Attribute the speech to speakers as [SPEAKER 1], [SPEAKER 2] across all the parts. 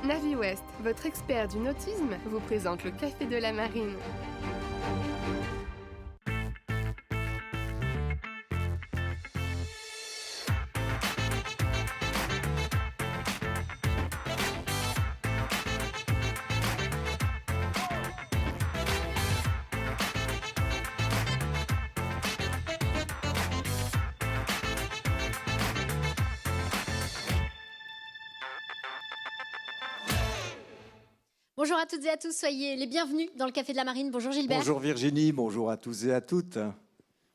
[SPEAKER 1] Navi West, votre expert du nautisme, vous présente le Café de la Marine.
[SPEAKER 2] Bonjour à toutes et à tous, soyez les bienvenus dans le Café de la Marine. Bonjour Gilbert.
[SPEAKER 3] Bonjour Virginie, bonjour à tous et à toutes.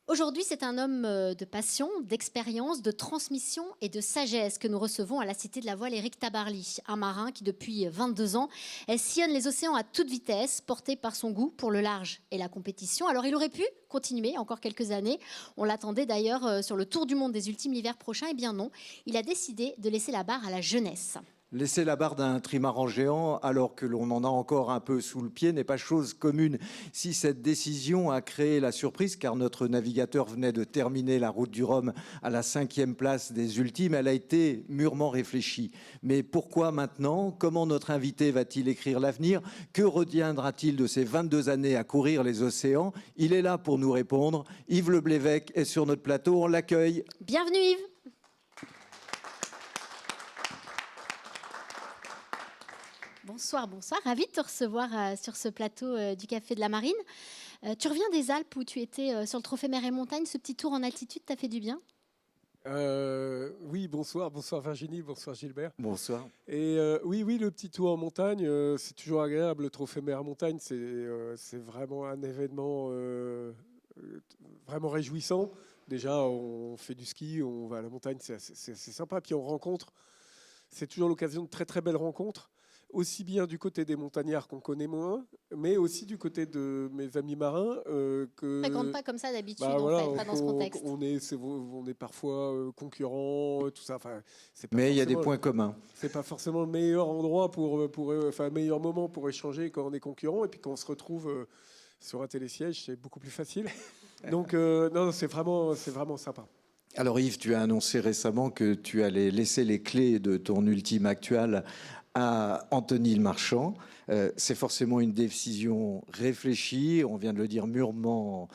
[SPEAKER 2] Aujourd'hui, c'est un homme de passion, d'expérience, de transmission et de sagesse que nous recevons à la Cité de la Voile, Éric Tabarly, un marin qui depuis 22 ans sillonne les océans à toute vitesse, porté par son goût pour le large et la compétition. Alors il aurait pu continuer encore quelques années. On l'attendait d'ailleurs sur le tour du monde des Ultimes l'hiver prochain. Eh bien non, il a décidé de laisser la barre à la jeunesse.
[SPEAKER 3] Laisser la barre d'un trimaran géant alors que l'on en a encore un peu sous le pied n'est pas chose commune. Si cette décision a créé la surprise, car notre navigateur venait de terminer la route du Rhum à la 5e place des Ultimes, elle a été mûrement réfléchie. Mais pourquoi maintenant? Comment notre invité va-t-il écrire l'avenir? Que retiendra-t-il de ces 22 années à courir les océans? Il est là pour nous répondre. Yves Le Blévêque est sur notre plateau, on l'accueille.
[SPEAKER 2] Bienvenue Yves. Bonsoir, bonsoir. Ravi de te recevoir sur ce plateau du Café de la Marine. Tu reviens des Alpes où tu étais sur le Trophée Mer et Montagne. Ce petit tour en altitude t'a fait du bien?
[SPEAKER 4] Oui, bonsoir Virginie, bonsoir Gilbert.
[SPEAKER 3] Bonsoir.
[SPEAKER 4] Et oui, le petit tour en montagne, c'est toujours agréable. Le Trophée Mer Montagne, c'est vraiment un événement vraiment réjouissant. Déjà, on fait du ski, on va à la montagne, c'est sympa. Puis on rencontre, c'est toujours l'occasion de très très belles rencontres. Aussi bien du côté des montagnards qu'on connaît moins, mais aussi du côté de mes amis marins.
[SPEAKER 2] On ne fréquente pas comme ça d'habitude,
[SPEAKER 4] voilà,
[SPEAKER 2] en fait, pas dans ce contexte.
[SPEAKER 4] On est parfois concurrents, tout ça. Enfin,
[SPEAKER 3] mais il y a des points communs.
[SPEAKER 4] C'est pas forcément le meilleur endroit le meilleur moment pour échanger quand on est concurrents. Et puis quand on se retrouve sur un télésiège, c'est beaucoup plus facile. Donc, non, c'est vraiment sympa.
[SPEAKER 3] Alors Yves, tu as annoncé récemment que tu allais laisser les clés de ton ultime actuel à Anthony le Marchand. C'est forcément une décision réfléchie, on vient de le dire mûrement,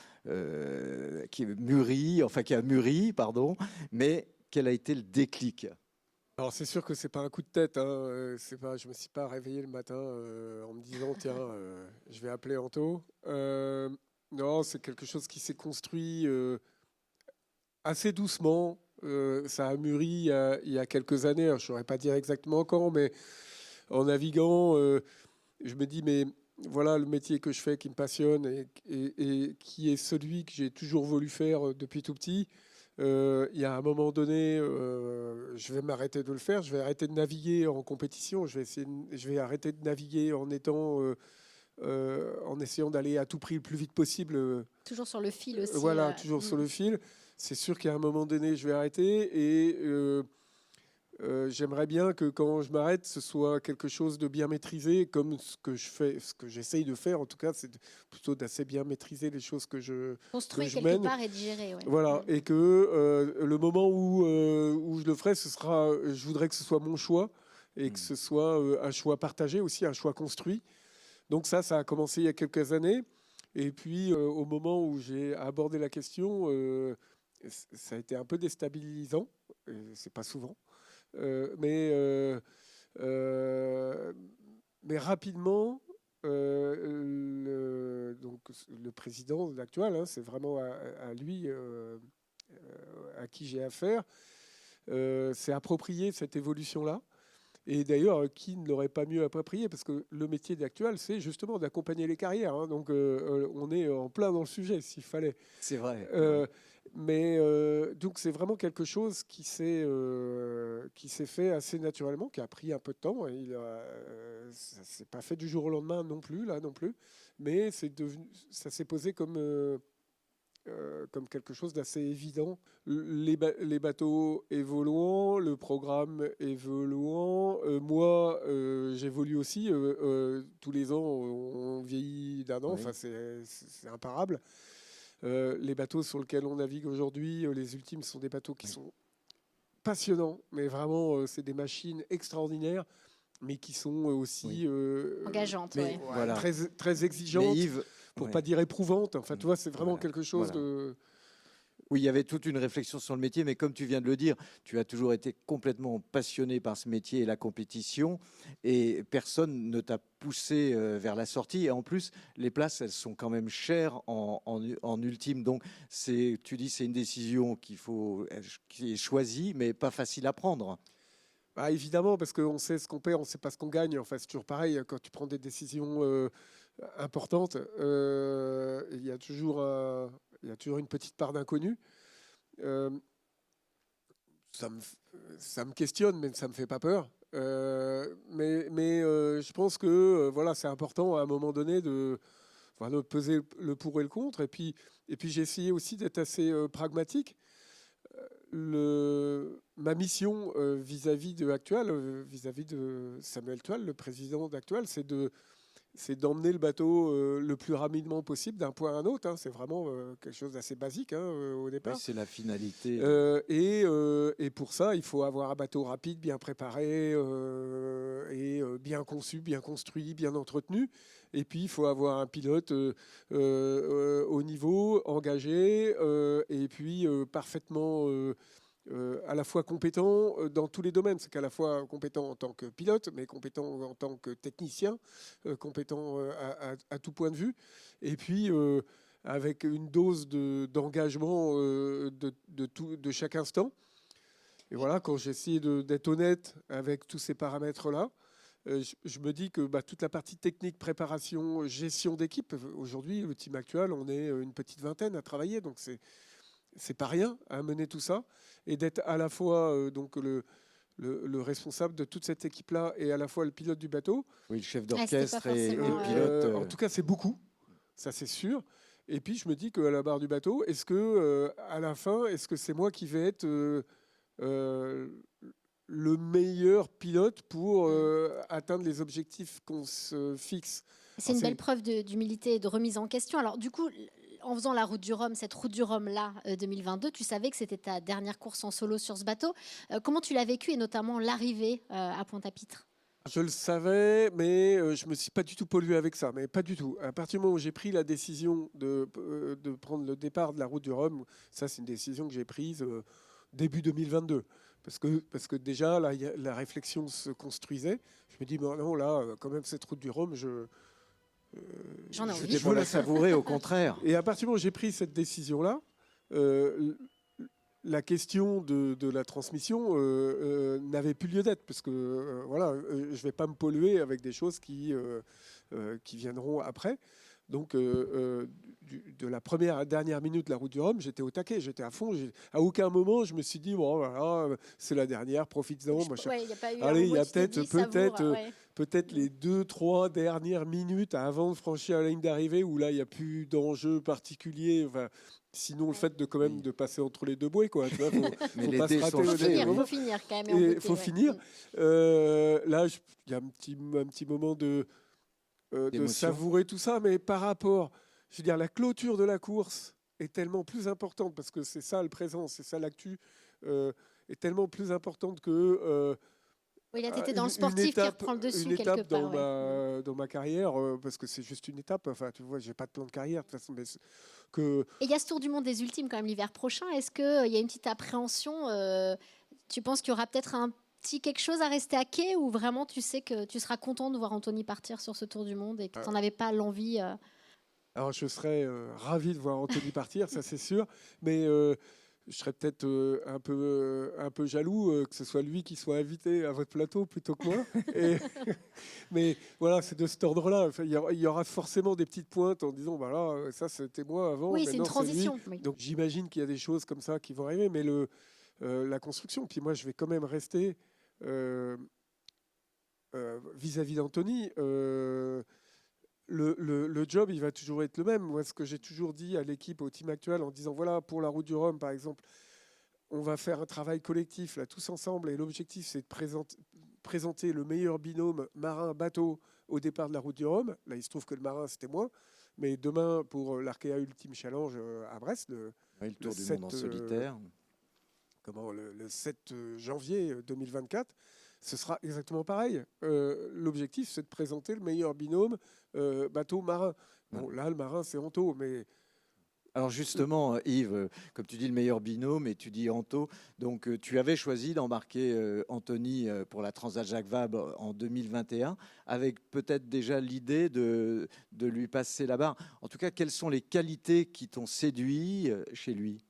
[SPEAKER 3] qui a mûri, pardon, mais quel a été le déclic?
[SPEAKER 4] Alors c'est sûr que c'est pas un coup de tête, hein. Je me suis pas réveillé le matin en me disant tiens, je vais appeler Anto. Non, c'est quelque chose qui s'est construit assez doucement. Ça a mûri il y a quelques années. Alors, je ne saurais pas dire exactement quand, mais en naviguant, je me dis, mais voilà le métier que je fais qui me passionne et qui est celui que j'ai toujours voulu faire depuis tout petit. Il y a un moment donné, je vais m'arrêter de le faire. Je vais arrêter de naviguer en compétition. Je vais arrêter de naviguer en essayant d'aller à tout prix le plus vite possible.
[SPEAKER 2] Toujours sur le fil aussi.
[SPEAKER 4] Voilà, toujours sur le fil. C'est sûr qu'à un moment donné, je vais arrêter et j'aimerais bien que quand je m'arrête, ce soit quelque chose de bien maîtrisé, comme ce que je fais, ce que j'essaye de faire. En tout cas, c'est plutôt d'assez bien maîtriser les choses que je
[SPEAKER 2] construire quelque
[SPEAKER 4] mène.
[SPEAKER 2] part et de gérer. Ouais.
[SPEAKER 4] Voilà, et que le moment où je le ferai, je voudrais que ce soit mon choix et que ce soit un choix partagé aussi, un choix construit. Donc ça a commencé il y a quelques années. Et puis, au moment où j'ai abordé la question, ça a été un peu déstabilisant. C'est pas souvent. Mais rapidement, donc le président actuel, hein, c'est vraiment à lui à qui j'ai affaire, s'est approprié cette évolution-là. Et d'ailleurs, qui ne l'aurait pas mieux approprié? Parce que le métier d'actuel, c'est justement d'accompagner les carrières. Hein. Donc, on est en plein dans le sujet, s'il fallait.
[SPEAKER 3] C'est vrai.
[SPEAKER 4] Mais donc, c'est vraiment quelque chose qui s'est fait assez naturellement, qui a pris un peu de temps. Ça ne s'est pas fait du jour au lendemain non plus, là non plus. Mais ça s'est posé comme quelque chose d'assez évident. Les bateaux évoluant, le programme évoluant. Moi, j'évolue aussi. Tous les ans, on vieillit d'un an.
[SPEAKER 3] Oui.
[SPEAKER 4] Enfin, c'est imparable. Les bateaux sur lesquels on navigue aujourd'hui, les Ultimes, sont des bateaux qui sont passionnants. Mais vraiment, c'est des machines extraordinaires. mais qui sont aussi
[SPEAKER 2] engageantes,
[SPEAKER 3] Mais voilà.
[SPEAKER 4] très exigeantes,
[SPEAKER 3] Mais Yves,
[SPEAKER 4] pour
[SPEAKER 3] ouais.
[SPEAKER 4] pas dire éprouvantes. Enfin, tu vois, c'est vraiment
[SPEAKER 3] Voilà,
[SPEAKER 4] quelque chose
[SPEAKER 3] voilà.
[SPEAKER 4] de...
[SPEAKER 3] Oui, il y avait toute une réflexion sur le métier, mais comme tu viens de le dire, tu as toujours été complètement passionné par ce métier et la compétition, et personne ne t'a poussé vers la sortie. Et en plus, les places, elles sont quand même chères en ultime. Donc, tu dis, c'est une décision qui est choisie, mais pas facile à prendre.
[SPEAKER 4] Bah, évidemment, parce qu'on sait ce qu'on perd, on ne sait pas ce qu'on gagne. Enfin, c'est toujours pareil, quand tu prends des décisions importantes, il y a toujours une petite part d'inconnu. Euh, ça me, ça me questionne, mais ça ne me fait pas peur. Je pense que voilà, c'est important à un moment donné de peser le pour et le contre. Et puis j'ai essayé aussi d'être assez pragmatique. Ma mission vis-à-vis de Samuel Toile, le président d'Actual, c'est d'emmener le bateau le plus rapidement possible d'un point à un autre. Hein. C'est vraiment quelque chose d'assez basique au
[SPEAKER 3] Oui,
[SPEAKER 4] départ.
[SPEAKER 3] c'est la finalité.
[SPEAKER 4] Et pour ça, il faut avoir un bateau rapide, bien préparé, bien conçu, bien construit, bien entretenu. Et puis, il faut avoir un pilote au niveau, engagé, et puis parfaitement à la fois compétent dans tous les domaines. C'est qu'à la fois compétent en tant que pilote, mais compétent en tant que technicien, compétent à tout point de vue. Et puis, avec une dose d'engagement de chaque instant. Et voilà, quand j'ai essayé d'être honnête avec tous ces paramètres-là, je me dis que toute la partie technique, préparation, gestion d'équipe, aujourd'hui, le team actuel, on est une petite vingtaine à travailler, donc c'est pas rien à mener tout ça, et d'être à la fois donc le responsable de toute cette équipe-là et à la fois le pilote du bateau.
[SPEAKER 3] Oui, le chef
[SPEAKER 2] c'était
[SPEAKER 3] d'orchestre
[SPEAKER 2] pas
[SPEAKER 3] et
[SPEAKER 2] forcément,
[SPEAKER 3] le pilote.
[SPEAKER 4] En tout cas, c'est beaucoup, ça c'est sûr. Et puis je me dis qu'à la barre du bateau, est-ce que à la fin, est-ce que c'est moi qui vais être le meilleur pilote pour atteindre les objectifs qu'on se fixe?
[SPEAKER 2] C'est une belle preuve d'humilité et de remise en question. Alors du coup, en faisant la route du Rhum, cette route du Rhum-là, 2022, tu savais que c'était ta dernière course en solo sur ce bateau. Comment tu l'as vécu, et notamment l'arrivée à Pointe-à-Pitre?
[SPEAKER 4] Je le savais, mais je ne me suis pas du tout pollué avec ça, mais pas du tout. À partir du moment où j'ai pris la décision de prendre le départ de la route du Rhum, ça c'est une décision que j'ai prise début 2022. Parce que déjà, là, la réflexion se construisait. Je me dis, bon, non, là, quand même, cette route du Rhum,
[SPEAKER 2] J'en ai envie.
[SPEAKER 3] Il faut la savourer, au contraire.
[SPEAKER 4] Et à partir du moment où j'ai pris cette décision-là, la question de la transmission n'avait plus lieu d'être, parce que je ne vais pas me polluer avec des choses qui viendront après. Donc, de la première à la dernière minute de la route du Rhum, j'étais au taquet, j'étais à fond. À aucun moment, je me suis dit, bon, voilà, c'est la dernière, profites-en. Allez, il y a peut-être les 2-3 dernières minutes avant de franchir la ligne d'arrivée, où là, il n'y a plus d'enjeu particulier. Enfin, sinon, le fait de quand même de passer entre les deux bouées, quoi. Tu vois,
[SPEAKER 3] Mais
[SPEAKER 4] faut
[SPEAKER 3] les
[SPEAKER 4] pas se
[SPEAKER 3] dés
[SPEAKER 4] rater
[SPEAKER 3] sont
[SPEAKER 4] au
[SPEAKER 3] faits,
[SPEAKER 4] dernier
[SPEAKER 3] oui.
[SPEAKER 4] moment.
[SPEAKER 2] Faut finir quand même.
[SPEAKER 4] Il faut finir. Là, il y a un petit moment de
[SPEAKER 3] D'émotion.
[SPEAKER 4] savourer tout ça, mais par rapport, je veux dire, la clôture de la course est tellement plus importante, parce que c'est ça le présent, c'est ça l'actu, est tellement plus importante que
[SPEAKER 2] Oui, là, tu étais dans le sportif qui reprend le dessus
[SPEAKER 4] une
[SPEAKER 2] quelque
[SPEAKER 4] étape
[SPEAKER 2] part.
[SPEAKER 4] dans ma carrière, parce que c'est juste une étape. Enfin, tu vois, j'ai pas de plan de carrière de toute façon, mais
[SPEAKER 2] Et il y a ce Tour du Monde des Ultimes quand même l'hiver prochain. Est-ce qu'il y a une petite appréhension Tu penses qu'il y aura peut-être un petit quelque chose à rester à quai, ou vraiment tu sais que tu seras content de voir Anthony partir sur ce Tour du Monde et que tu n'en avais pas l'envie
[SPEAKER 4] Alors, je serais ravi de voir Anthony partir, ça c'est sûr, mais je serais peut-être un peu jaloux que ce soit lui qui soit invité à votre plateau plutôt que moi. Mais voilà, c'est de cet ordre-là. Enfin, il y aura forcément des petites pointes en disant, bah là, ça c'était moi avant.
[SPEAKER 2] Oui, c'est une
[SPEAKER 4] maintenant, lui.
[SPEAKER 2] transition. Oui.
[SPEAKER 4] Donc j'imagine qu'il y a des choses comme ça qui vont arriver, mais la construction. Puis moi, je vais quand même rester vis-à-vis d'Anthony. Le job, il va toujours être le même. Moi, ce que j'ai toujours dit à l'équipe, au team actuel, en disant, voilà, pour la route du Rhum, par exemple, on va faire un travail collectif, là, tous ensemble, et l'objectif, c'est de présenter le meilleur binôme marin-bateau au départ de la route du Rhum. Là, il se trouve que le marin, c'était moi. Mais demain, pour l'Arkea Ultime Challenge à Brest,
[SPEAKER 3] Le Tour du Monde en solitaire.
[SPEAKER 4] le 7 janvier 2024, ce sera exactement pareil. L'objectif, c'est de présenter le meilleur binôme bateau-marin. Bon, là, le marin, c'est Anto, mais
[SPEAKER 3] Alors justement, Yves, comme tu dis le meilleur binôme et tu dis Anto, donc tu avais choisi d'embarquer Anthony pour la Transat Jacques Vabre en 2021, avec peut-être déjà l'idée de lui passer la barre. En tout cas, quelles sont les qualités qui t'ont séduit chez lui?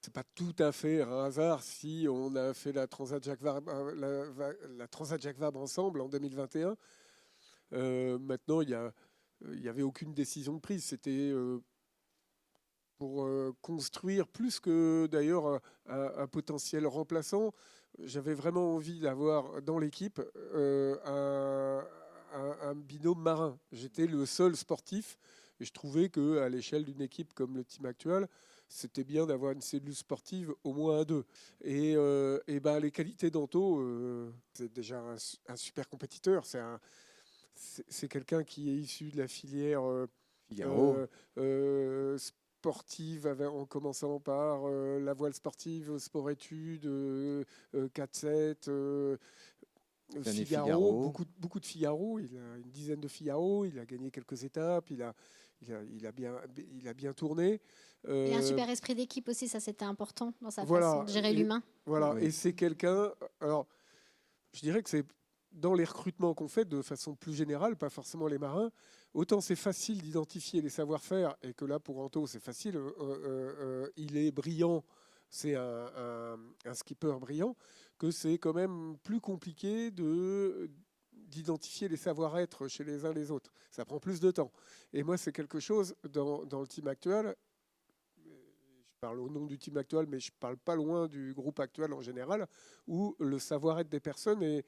[SPEAKER 4] c'est pas tout à fait un hasard si on a fait la Transat Jacques Vabre, la Transat Jacques Vabre ensemble en 2021. Maintenant, il y avait aucune décision de prise. C'était pour construire plus que d'ailleurs un potentiel remplaçant. J'avais vraiment envie d'avoir dans l'équipe un binôme marin. J'étais le seul sportif et je trouvais qu'à l'échelle d'une équipe comme le team actuel, c'était bien d'avoir une cellule sportive au moins à deux. Et ben, les qualités d'Anto, c'est déjà un super compétiteur. C'est quelqu'un qui est issu de la filière
[SPEAKER 3] Figaro.
[SPEAKER 4] sportive, en commençant par la voile sportive, sport-études, 4-7, Figaro, beaucoup de Figaro. Il a une dizaine de Figaro, il a gagné quelques étapes, il a bien tourné.
[SPEAKER 2] Il a un super esprit d'équipe aussi, ça c'était important dans sa
[SPEAKER 4] Voilà,
[SPEAKER 2] façon de gérer l'humain.
[SPEAKER 4] Voilà,
[SPEAKER 3] Oui.
[SPEAKER 4] et c'est quelqu'un. Alors, je dirais que c'est dans les recrutements qu'on fait de façon plus générale, pas forcément les marins. Autant c'est facile d'identifier les savoir-faire, et que là pour Anto c'est facile. Il est brillant, c'est un skipper brillant, que c'est quand même plus compliqué d'identifier les savoir-être chez les uns les autres. Ça prend plus de temps. Et moi, c'est quelque chose dans le team actuel. Je parle au nom du team actuel, mais je parle pas loin du groupe actuel en général, où le savoir-être des personnes est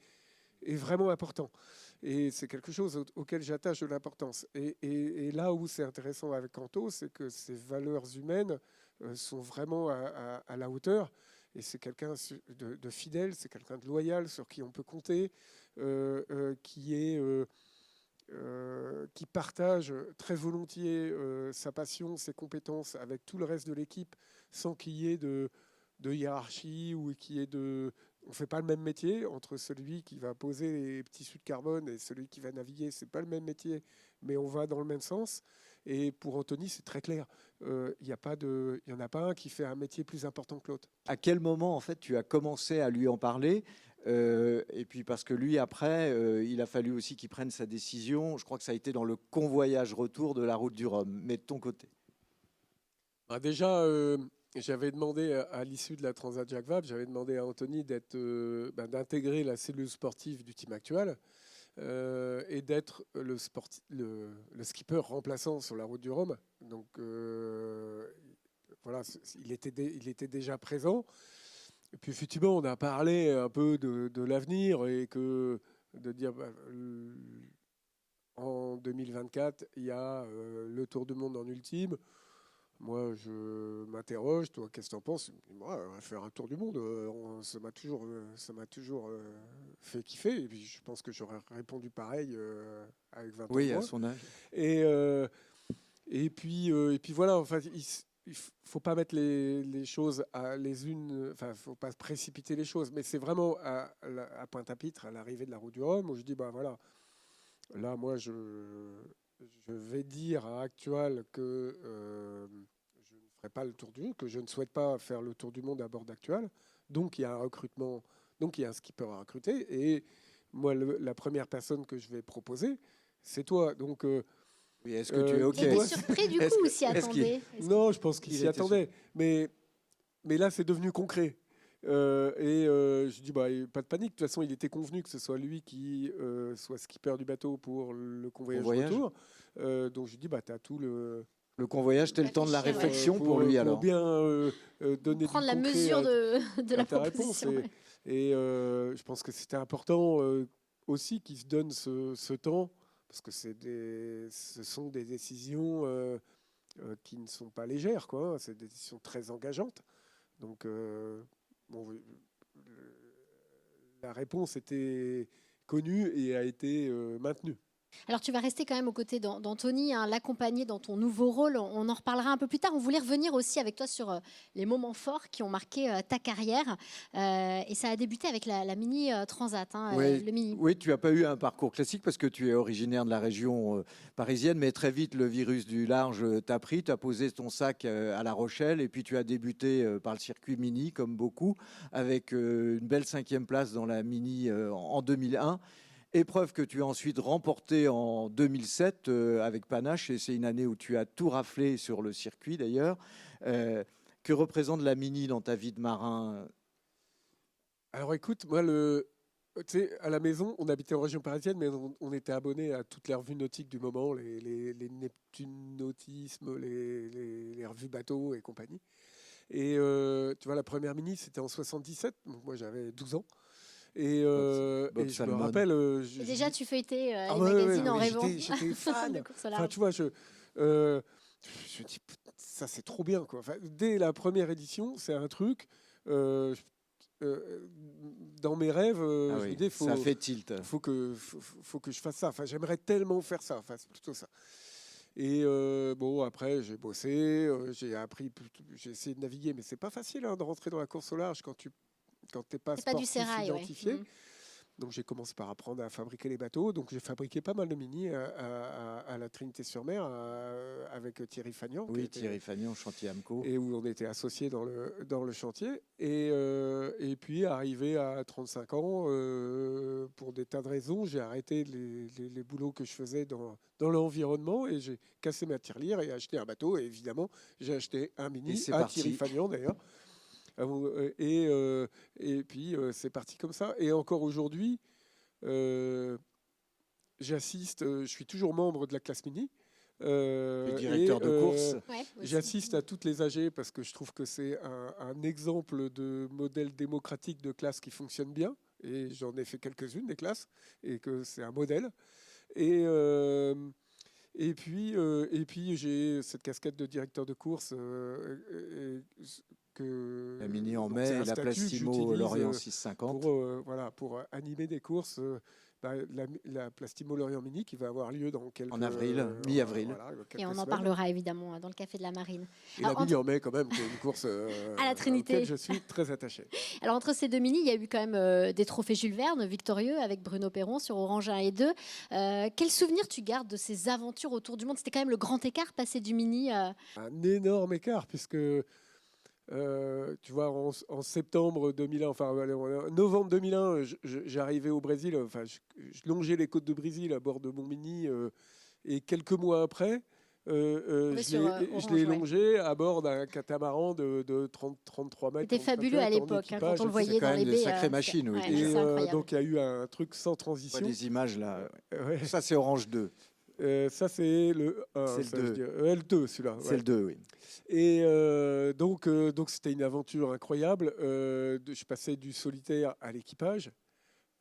[SPEAKER 4] vraiment important. Et c'est quelque chose auquel j'attache de l'importance. Et là où c'est intéressant avec Anto, c'est que ses valeurs humaines sont vraiment à la hauteur. Et c'est quelqu'un de fidèle, c'est quelqu'un de loyal, sur qui on peut compter, qui partage très volontiers sa passion, ses compétences avec tout le reste de l'équipe, sans qu'il y ait de hiérarchie ou qu'il y ait de... On ne fait pas le même métier entre celui qui va poser les petits sous de carbone et celui qui va naviguer. C'est pas le même métier, mais on va dans le même sens. Et pour Anthony, c'est très clair. Il n'y en a pas un qui fait un métier plus important que l'autre.
[SPEAKER 3] À quel moment, en fait, tu as commencé à lui en parler et puis parce que lui, après, il a fallu aussi qu'il prenne sa décision. Je crois que ça a été dans le convoyage retour de la route du Rhum. Mais de ton côté?
[SPEAKER 4] Déjà, j'avais demandé à l'issue de la Transat Jacques Vabre, j'avais demandé à Anthony d'intégrer la cellule sportive du team actuel et d'être le skipper remplaçant sur la route du Rhum. Donc voilà, il était déjà présent. Et puis effectivement, on a parlé un peu de l'avenir et de dire en 2024, il y a le Tour du Monde en ultime. Moi, je m'interroge, toi, qu'est-ce que tu en penses? Moi, on va faire un tour du monde. Ça m'a toujours fait kiffer. Et puis, je pense que j'aurais répondu pareil avec 20 ans.
[SPEAKER 3] Oui, à son âge.
[SPEAKER 4] Et puis voilà. Enfin, il faut pas mettre les choses les unes. Enfin, faut pas précipiter les choses. Mais c'est vraiment à Pointe-à-Pitre, à l'arrivée de la route du Rhum, où je dis bah voilà. Là, moi, je vais dire à Actual que je ne ferai pas le tour du monde, que je ne souhaite pas faire le tour du monde à bord d'Actual. Donc, il y a un recrutement, donc il y a un skipper à recruter. Et moi, la première personne que je vais proposer, c'est toi. Donc,
[SPEAKER 3] oui, est-ce que tu es OK?
[SPEAKER 2] Il était surpris du coup ou s'y attendait?
[SPEAKER 4] Non, je pense qu'il s'y attendait. Mais là, c'est devenu concret. Je dis, pas de panique. De toute façon, il était convenu que ce soit lui qui soit skipper du bateau pour le convoyage retour. Donc, je dis, tu as tout le
[SPEAKER 3] convoyage, c'était le temps de la réflexion pour lui, alors.
[SPEAKER 4] Pour bien donner
[SPEAKER 2] Prendre
[SPEAKER 4] du
[SPEAKER 2] la
[SPEAKER 4] concret
[SPEAKER 2] mesure de la
[SPEAKER 4] ta réponse.
[SPEAKER 2] proposition.
[SPEAKER 4] Et je pense que c'était important aussi qu'il se donne ce temps, parce que ce sont des décisions qui ne sont pas légères, quoi. C'est des décisions très engageantes. Donc, la réponse était connue et a été maintenue.
[SPEAKER 2] Alors tu vas rester quand même aux côtés d'Anthony, hein, l'accompagner dans ton nouveau rôle. On en reparlera un peu plus tard. On voulait revenir aussi avec toi sur les moments forts qui ont marqué ta carrière. Et ça a débuté avec la Mini Transat, hein,
[SPEAKER 3] Oui,
[SPEAKER 2] le Mini.
[SPEAKER 3] oui, tu n'as pas eu un parcours classique parce que tu es originaire de la région parisienne, mais très vite, le virus du large t'a pris. Tu as posé ton sac à La Rochelle et puis tu as débuté par le circuit Mini, comme beaucoup, avec une belle 5e place dans la Mini en 2001. Épreuve que tu as ensuite remportée en 2007 avec panache, et c'est une année où tu as tout raflé sur le circuit d'ailleurs. Que représente la Mini dans ta vie de marin?
[SPEAKER 4] Alors écoute, moi, tu sais, à la maison, on habitait en région parisienne, mais on était abonné à toutes les revues nautiques du moment, les Neptune Nautisme, les revues bateaux et compagnie. Et tu vois, la première Mini, c'était en 77, donc moi j'avais 12 ans. Et
[SPEAKER 3] Bob
[SPEAKER 4] je me
[SPEAKER 3] Salmon.
[SPEAKER 4] rappelle.
[SPEAKER 2] Et déjà, tu feuilletais
[SPEAKER 4] Ah
[SPEAKER 2] les
[SPEAKER 4] ouais,
[SPEAKER 2] magazines
[SPEAKER 4] ouais,
[SPEAKER 2] en
[SPEAKER 4] mais
[SPEAKER 2] rêvant
[SPEAKER 4] j'étais fan.
[SPEAKER 2] de course au
[SPEAKER 4] Enfin,
[SPEAKER 2] large.
[SPEAKER 4] tu vois, je dis, ça c'est trop bien, quoi. Enfin, dès la première édition, c'est un truc. euh, dans mes rêves,
[SPEAKER 3] Ah
[SPEAKER 4] je me
[SPEAKER 3] oui,
[SPEAKER 4] dis,
[SPEAKER 3] ça fait tilt.
[SPEAKER 4] faut que je fasse ça. Enfin, j'aimerais tellement faire ça. Enfin, c'est plutôt ça. Et bon, après, j'ai bossé, j'ai appris, j'ai essayé de naviguer, mais c'est pas facile hein, de rentrer dans la course au large quand t'es pas
[SPEAKER 2] C'est pas du
[SPEAKER 4] sportif
[SPEAKER 2] sérail, ouais.
[SPEAKER 4] identifié.
[SPEAKER 2] Mhm.
[SPEAKER 4] Donc j'ai commencé par apprendre à fabriquer les bateaux. Donc j'ai fabriqué pas mal de mini à la Trinité-sur-Mer avec Thierry Fagnan.
[SPEAKER 3] Oui, Thierry Fagnan, chantier Amco.
[SPEAKER 4] Et où on était associés dans le chantier. Et puis arrivé à 35 ans, pour des tas de raisons, j'ai arrêté les boulots que je faisais dans l'environnement et j'ai cassé ma tirelire et acheté un bateau. Et évidemment, j'ai acheté un mini
[SPEAKER 3] c'est
[SPEAKER 4] à
[SPEAKER 3] parti.
[SPEAKER 4] Thierry Fagnan d'ailleurs. Et puis c'est parti comme ça. Et encore aujourd'hui, j'assiste, je suis toujours membre de la classe mini.
[SPEAKER 3] Le directeur de course.
[SPEAKER 2] Ouais, aussi.
[SPEAKER 4] J'assiste à toutes les AG parce que je trouve que c'est un exemple de modèle démocratique de classe qui fonctionne bien. Et j'en ai fait quelques-unes des classes et que c'est un modèle. Et, euh, et puis j'ai cette casquette de directeur de course que
[SPEAKER 3] La Mini en
[SPEAKER 4] donc
[SPEAKER 3] mai
[SPEAKER 4] c'est un
[SPEAKER 3] et la
[SPEAKER 4] statut que
[SPEAKER 3] Plastimo
[SPEAKER 4] j'utilise,
[SPEAKER 3] Lorient 650.
[SPEAKER 4] pour animer des courses. La Plastimo Lorient Mini qui va avoir lieu dans quelques...
[SPEAKER 3] En avril, mi-avril.
[SPEAKER 4] voilà, quelques
[SPEAKER 2] Et on en
[SPEAKER 4] semaines.
[SPEAKER 2] parlera évidemment dans le Café de la Marine.
[SPEAKER 4] Et
[SPEAKER 2] Alors,
[SPEAKER 4] la Mini en mai quand même, qui est une course
[SPEAKER 2] À la Trinité.
[SPEAKER 4] auquel je suis très attaché.
[SPEAKER 2] Alors entre ces deux mini, il y a eu quand même des trophées Jules Verne victorieux avec Bruno Perron sur Orange 1 et 2. Quel souvenir tu gardes de ces aventures autour du monde? C'était quand même le grand écart passer du mini.
[SPEAKER 4] Un énorme écart puisque tu vois, en septembre 2001, enfin novembre 2001, j'arrivais au Brésil, enfin, je longeais les côtes de Brésil à bord de mon mini, et quelques mois après, je l'ai longé à bord d'un catamaran de 33 mètres.
[SPEAKER 2] C'était fabuleux à l'époque, hein, quand on le voyait
[SPEAKER 3] C'est quand
[SPEAKER 2] dans
[SPEAKER 3] même
[SPEAKER 2] les
[SPEAKER 3] des
[SPEAKER 2] baies.
[SPEAKER 3] sacrées machines, oui.
[SPEAKER 2] Ouais,
[SPEAKER 4] Et
[SPEAKER 2] c'est incroyable.
[SPEAKER 4] donc il y a eu un truc sans
[SPEAKER 3] On voit
[SPEAKER 4] transition.
[SPEAKER 3] des images là.
[SPEAKER 4] Ouais.
[SPEAKER 3] Ça, c'est Orange 2.
[SPEAKER 4] Ça c'est le 1,
[SPEAKER 3] C'est le 2.
[SPEAKER 4] le 2 celui-là.
[SPEAKER 3] C'est
[SPEAKER 4] Ouais.
[SPEAKER 3] le 2, oui.
[SPEAKER 4] Et donc c'était une aventure incroyable. Je passais du solitaire à l'équipage.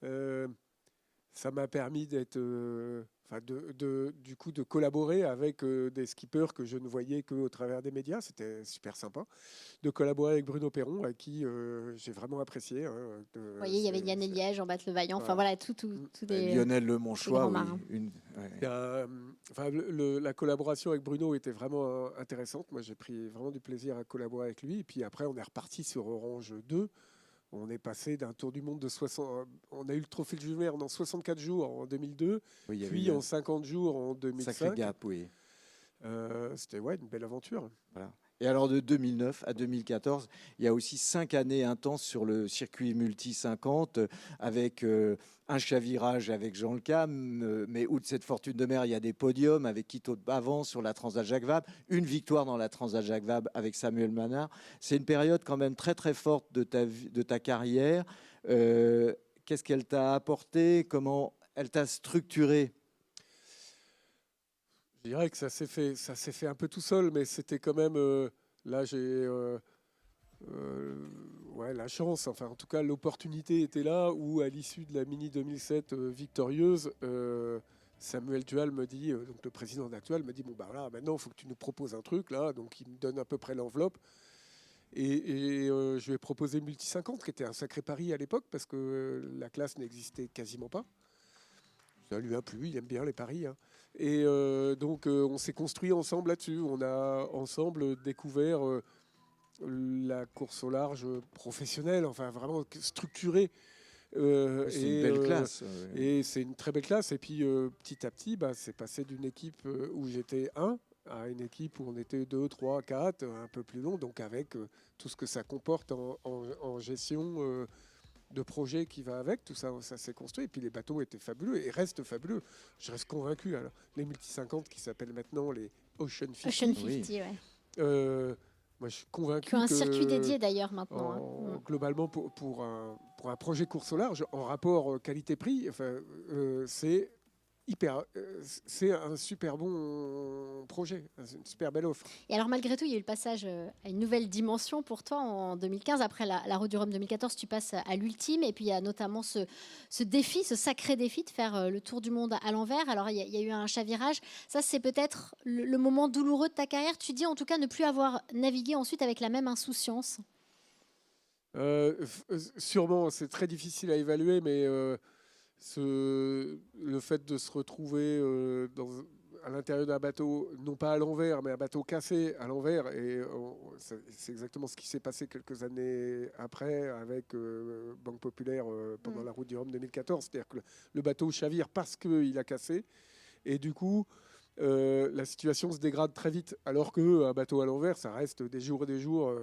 [SPEAKER 4] Ça m'a permis d'être, du coup, de collaborer avec des skippers que je ne voyais qu'au travers des médias. C'était super sympa de collaborer avec Bruno Perron, à qui j'ai vraiment apprécié. Hein,
[SPEAKER 2] Vous voyez, il y avait Yann Eliège, Jean-Baptiste Levaillant, enfin voilà, tout des...
[SPEAKER 3] Lionel Le Monchois,
[SPEAKER 2] grands
[SPEAKER 3] oui.
[SPEAKER 2] marins.
[SPEAKER 4] La collaboration avec Bruno était vraiment intéressante. Moi, j'ai pris vraiment du plaisir à collaborer avec lui. Et puis après, on est reparti sur Orange 2. On est passé d'un tour du monde de 60... On a eu le trophée de Jules Verne en 64 jours en 2002,
[SPEAKER 3] Oui, il y avait
[SPEAKER 4] puis
[SPEAKER 3] eu
[SPEAKER 4] en 50 jours en
[SPEAKER 3] un
[SPEAKER 4] 2005.
[SPEAKER 3] sacré gap, oui.
[SPEAKER 4] C'était une belle aventure.
[SPEAKER 3] Voilà. Et alors de 2009 à 2014, il y a aussi 5 années intenses sur le circuit multi 50 avec un chavirage avec Jean Le Cam, mais outre cette fortune de mer, il y a des podiums avec Quito de Bavent sur la Transat Jacques Vabre, une victoire dans la Transat Jacques Vabre avec Samuel Manard. C'est une période quand même très très forte de ta carrière. Qu'est-ce qu'elle t'a apporté? Comment elle t'a structuré?
[SPEAKER 4] Je dirais que ça s'est fait un peu tout seul, mais c'était quand même... là, j'ai la chance, enfin en tout cas l'opportunité était là où à l'issue de la Mini 2007 victorieuse, Samuel Dual me dit, donc le président actuel me dit, bon bah voilà, maintenant il faut que tu nous proposes un truc là, donc il me donne à peu près l'enveloppe. Et je lui ai proposé Multi 50, qui était un sacré pari à l'époque, parce que la classe n'existait quasiment pas. Ça lui a plu, il aime bien les paris, hein. Et donc, on s'est construit ensemble là-dessus. On a ensemble découvert la course au large professionnelle, enfin vraiment structurée.
[SPEAKER 3] C'est une belle classe.
[SPEAKER 4] Et c'est une très belle classe. Et puis petit à petit, c'est passé d'une équipe où j'étais un à une équipe où on était 2, 3, 4, un peu plus long, donc avec tout ce que ça comporte en gestion de projet qui va avec, tout ça, ça s'est construit. Et puis les bateaux étaient fabuleux et restent fabuleux. Je reste convaincu. Alors, les multi 50 qui s'appellent maintenant les Ocean 50.
[SPEAKER 2] Ocean 50, ouais.
[SPEAKER 4] Moi, je suis convaincu
[SPEAKER 2] Qui ont un
[SPEAKER 4] que,
[SPEAKER 2] circuit dédié d'ailleurs maintenant.
[SPEAKER 4] globalement, pour un projet course au large, en rapport qualité-prix, c'est c'est un super bon projet, une super belle offre.
[SPEAKER 2] Et alors malgré tout, il y a eu le passage à une nouvelle dimension pour toi en 2015. Après la Route du Rhum 2014, tu passes à l'ultime. Et puis il y a notamment ce défi, ce sacré défi de faire le tour du monde à l'envers. Alors il y a eu un chavirage. Ça, c'est peut-être le moment douloureux de ta carrière. Tu dis en tout cas ne plus avoir navigué ensuite avec la même insouciance.
[SPEAKER 4] Sûrement, c'est très difficile à évaluer, mais le fait de se retrouver à l'intérieur d'un bateau, non pas à l'envers, mais un bateau cassé à l'envers, et c'est exactement ce qui s'est passé quelques années après avec Banque Populaire pendant la Route du Rhum 2014. C'est-à-dire que le bateau chavire parce qu'il a cassé, et du coup, la situation se dégrade très vite, alors qu'un bateau à l'envers, ça reste des jours et des jours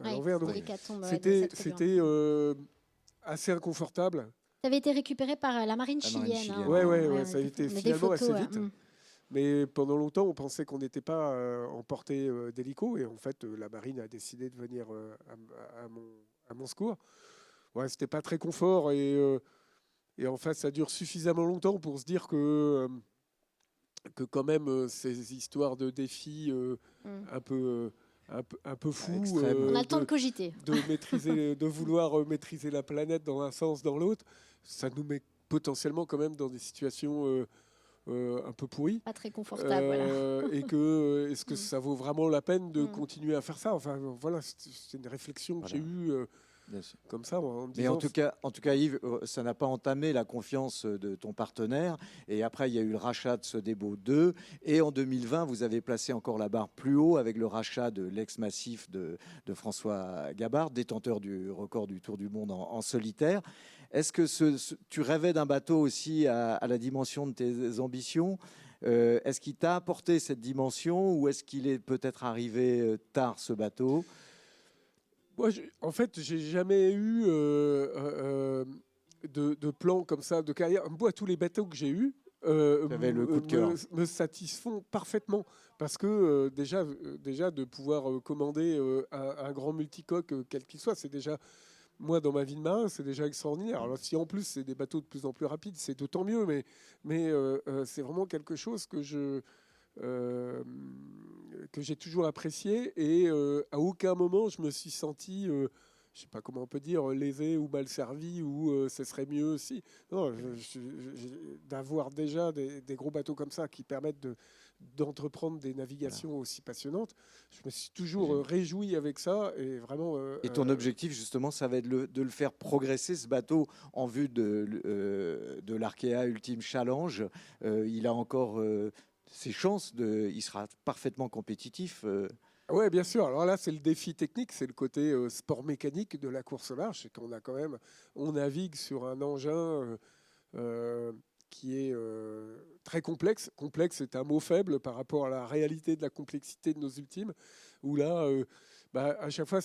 [SPEAKER 4] à l'envers. Donc, c'était assez inconfortable.
[SPEAKER 2] Ça avait été récupéré par la marine chilienne.
[SPEAKER 4] Ouais, ça a été finalement assez vite. Mais pendant longtemps, on pensait qu'on n'était pas en portée d'hélico. Et en fait, la marine a décidé de venir à mon secours. Ouais, c'était pas très confort. Et en fait, ça dure suffisamment longtemps pour se dire que quand même, ces histoires de défis un peu fou.
[SPEAKER 2] On a le temps de cogiter.
[SPEAKER 4] De vouloir maîtriser la planète dans un sens, dans l'autre, ça nous met potentiellement quand même dans des situations un peu pourries.
[SPEAKER 2] Pas très confortables, voilà.
[SPEAKER 4] Et est-ce que ça vaut vraiment la peine de continuer à faire ça? Enfin, voilà, c'est une réflexion que j'ai eue comme ça.
[SPEAKER 3] Mais en tout cas, Yves, ça n'a pas entamé la confiance de ton partenaire. Et après, il y a eu le rachat de Sodebo 2. Et en 2020, vous avez placé encore la barre plus haut avec le rachat de l'ex-massif de François Gabard, détenteur du record du Tour du Monde en solitaire. Est-ce que tu rêvais d'un bateau aussi à la dimension de tes ambitions? Est-ce qu'il t'a apporté cette dimension ou est-ce qu'il est peut-être arrivé tard, ce bateau?
[SPEAKER 4] Moi, en fait, j'ai jamais eu de plan comme ça, de carrière. Moi, tous les bateaux que j'ai eus
[SPEAKER 3] le coup de cœur.
[SPEAKER 4] Me satisfont parfaitement. Parce que déjà, de pouvoir commander un grand multicoque, quel qu'il soit, c'est déjà, moi, dans ma vie de marin, c'est déjà extraordinaire. Alors, si en plus, c'est des bateaux de plus en plus rapides, c'est d'autant mieux. Mais c'est vraiment quelque chose que j'ai toujours apprécié, et à aucun moment je me suis senti, je ne sais pas comment on peut dire, lésé ou mal servi, ou ce serait mieux aussi. Non, d'avoir déjà des gros bateaux comme ça qui permettent d'entreprendre des navigations aussi passionnantes, je me suis toujours réjoui avec ça, et vraiment.
[SPEAKER 3] Et ton objectif, justement, ça va être de le faire progresser, ce bateau, en vue de l'Arkea Ultime Challenge. Il a encore ses chances, il sera parfaitement compétitif.
[SPEAKER 4] Oui, bien sûr. Alors là, c'est le défi technique, c'est le côté sport mécanique de la course au large. C'est qu'on on navigue sur un engin qui est très complexe. Complexe est un mot faible par rapport à la réalité de la complexité de nos ultimes. Où là, à chaque fois,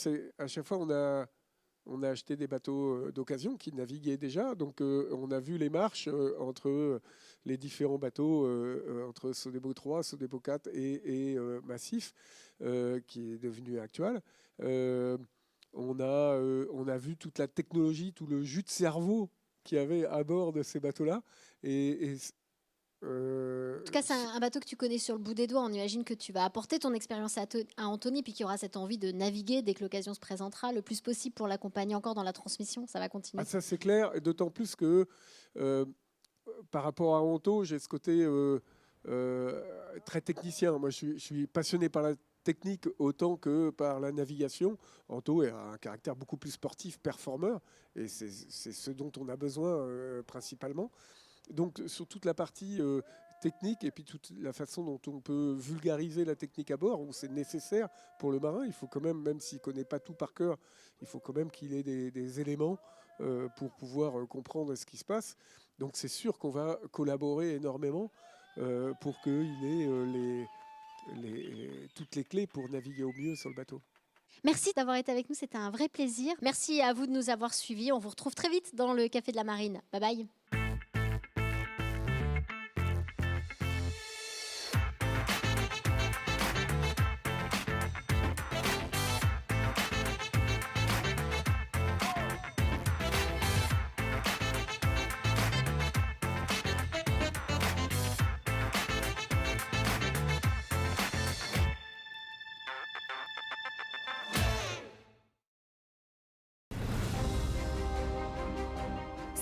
[SPEAKER 4] on a acheté des bateaux d'occasion qui naviguaient déjà. Donc, on a vu les marches entre les différents bateaux, entre Sodebo 3, Sodebo 4 et Massif, qui est devenu actuel. On a vu toute la technologie, tout le jus de cerveau qu'il y avait à bord de ces bateaux-là.
[SPEAKER 2] En tout cas, c'est un bateau que tu connais sur le bout des doigts. On imagine que tu vas apporter ton expérience à Anthony, puis qu'il y aura cette envie de naviguer dès que l'occasion se présentera, le plus possible pour l'accompagner encore dans la transmission. Ça va continuer.
[SPEAKER 4] Ah, ça, c'est clair. D'autant plus que par rapport à Anto, j'ai ce côté très technicien. Moi, je suis passionné par la technique autant que par la navigation. Anto a un caractère beaucoup plus sportif, performeur, et c'est ce dont on a besoin principalement. Donc sur toute la partie technique et puis toute la façon dont on peut vulgariser la technique à bord, où c'est nécessaire pour le marin, il faut quand même s'il ne connaît pas tout par cœur, il faut quand même qu'il ait des éléments pour pouvoir comprendre ce qui se passe. Donc c'est sûr qu'on va collaborer énormément pour qu'il ait toutes les clés pour naviguer au mieux sur le bateau.
[SPEAKER 2] Merci d'avoir été avec nous, c'était un vrai plaisir. Merci à vous de nous avoir suivis. On vous retrouve très vite dans le Café de la Marine. Bye bye.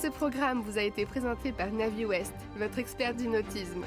[SPEAKER 1] Ce programme vous a été présenté par NaviWest, votre expert du nautisme.